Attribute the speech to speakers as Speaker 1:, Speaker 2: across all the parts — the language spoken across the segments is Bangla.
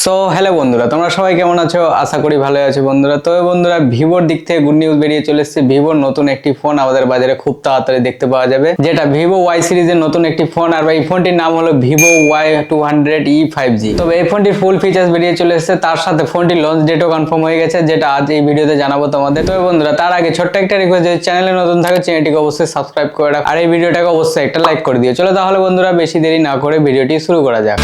Speaker 1: সো হ্যালো বন্ধুরা, তোমরা সবাই কেমন আছো? আশা করি ভালো আছো বন্ধুরা। তো বন্ধুরা, ভিভোর দিক থেকে গুড নিউজ বেরিয়ে চলে এসেছে। ভিভোর নতুন একটি ফোন আমাদের বাজারে খুব তাড়াতাড়ি দেখতে পাওয়া যাবে, যেটা ভিভো ওয়াই সিরিজের নতুন একটি ফোন। আর এই ফোনটির নাম হলো ভিভো Y200e 5G। তবে এই ফোনটির ফুল ফিচার্স বেরিয়ে চলে এসেছে, তার সাথে ফোনটির লঞ্চ ডেটও কনফার্ম হয়ে গেছে, যেটা আজ এই ভিডিওতে জানাবো তোমাদের। তবে বন্ধুরা, তার আগে ছোট্ট একটা রিকোয়েস্ট, যদি চ্যানেলে নতুন থাকে চ্যানেলটিকে অবশ্যই সাবস্ক্রাইব করে রাখো, আর এই ভিডিওটাকে অবশ্যই একটা লাইক করে দিও। চলো তাহলে বন্ধুরা, বেশি দেরি না করে ভিডিওটি শুরু করা যাক।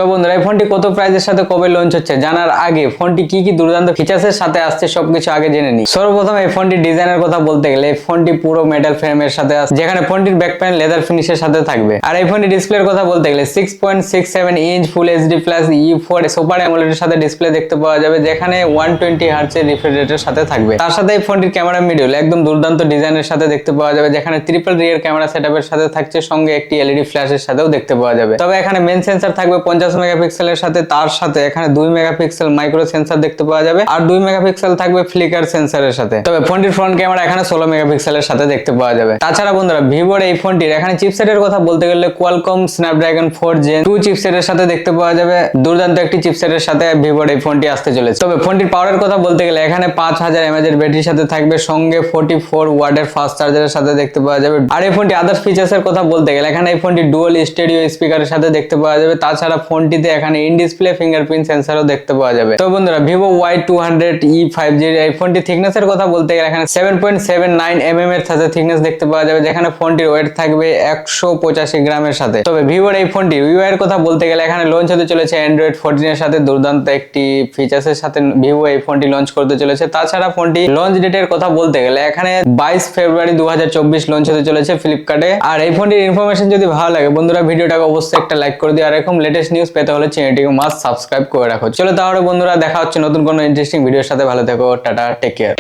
Speaker 1: তো বন্ধুরা, এই ফোনটি কত প্রাইসের সাথে কবে লঞ্চ হচ্ছে জানার আগে ফোনটি কি কি দুর্দান্ত ফিচার্সের সাথে আসছে সবকিছু আগে জেনে নিই। সর্বপ্রথম এই ফোনটির ডিজাইনের কথা বলতে গেলে, এই ফোনটি পুরো মেটাল ফ্রেমের সাথে আসছে, যেখানে ফোনটির ব্যাক প্যানেল লেদার ফিনিশের সাথে থাকবে। আর এই ফোনটির ডিসপ্লের কথা বলতে গেলে 6.67 inch full HD plus E4 super AMOLED এর সাথে ডিসপ্লে দেখতে পাওয়া যাবে, যেখানে 120 হার্টজ এর রিফ্রেশ রেটের সাথে থাকবে। তার সাথে এই ফোনটির ক্যামেরা মডিউল একদম দুর্দান্ত ডিজাইনের সাথে দেখতে পাওয়া যাবে, যেখানে ট্রিপল রিয়ার ক্যামেরা সেটআপের সাথে থাকছে, সঙ্গে একটি এলইডি ফ্ল্যাশের সাথেও দেখতে পাওয়া যাবে। তবে এখানে মেইন সেন্সর থাকবে 50 মেগাপিক্সেলের সাথে, তার সাথে এখানে 2 মেগাপিক্সেল মাইক্রো সেন্সর দেখতে পাওয়া যাবে, আর 2 মেগাপিক্সেল থাকবে ফ্লিকার সেন্সরের সাথে। তবে ফোনটির ফ্রন্ট ক্যামেরা এখানে 16 মেগাপিক্সেলের সাথে দেখতে পাওয়া যাবে। তাছাড়া বন্ধুরা, ভিভোর এই ফোনটির এখানে চিপসেটের কথা বলতে গেলে কোয়ালকম স্ন্যাপড্রাগন 4 Gen 2 চিপসেটের সাথে দেখতে পাওয়া যাবে। দুর্দান্ত একটি চিপসেটের সাথে ভিভোর এই ফোনটি আসতে চলেছে। তবে ফোনটির পাওয়ারের কথা বলতে গেলে এখানে 5000 mAh এর ব্যাটারির সাথে থাকবে, সঙ্গে 44 ওয়াটের ফাস্ট চার্জারের সাথে দেখতে পাওয়া যাবে। আর এই ফোনটি আদার্স ফিচার্স এর কথা বলতে গেলে এখানে এই ফোনটি ডুয়াল স্টেরিও স্পিকারের সাথে দেখতে পাওয়া যাবে। তাছাড়া ফোনটিতে এখানে ইন ডিসপ্লে ফিঙ্গারপ্রিন্ট সেন্সরও দেখতে পাওয়া যাবে। তো বন্ধুরা, ভিভো Y200e 5G এই ফোনটি থিকনেস এর কথা বলতে গেলে এখানে 7.79 mm এর সাথে থিকনেস দেখতে পাওয়া যাবে, যেখানে ফোনটির ওয়েট থাকবে 185 গ্রামের সাথে। তবে ভিভোর এই ফোনটির ইউআই এর কথা বলতে গেলে এখানে লঞ্চ হতে চলেছে অ্যান্ড্রয়েড 14 এর সাথে, দুর্দান্ত একটি ফিচার্স এর সাথে ভিভো এই ফোনটি লঞ্চ করতে চলেছে। তাছাড়া ফোনটি লঞ্চ ডেটের কথা বলতে গেলে এখানে 22 ফেব্রুয়ারি 2024 লঞ্চ হতে চলেছে ফ্লিপকার্টে। আর এই ফোনটির ইনফরমেশন যদি ভালো লাগে বন্ধুরা, ভিডিওটাকে অবশ্যই একটা লাইক করে দিও, আর এরকম লেটেস্ট নিউজ পেতে হলে চ্যানেলটিকে মাস্ট সাবস্ক্রাইব করে রাখো। চলো তাহলে বন্ধুরা, দেখা হচ্ছে নতুন কোনো ইন্টারেস্টিং ভিডিওর সাথে। ভালো থেকো, টাটা, টেক কেয়ার।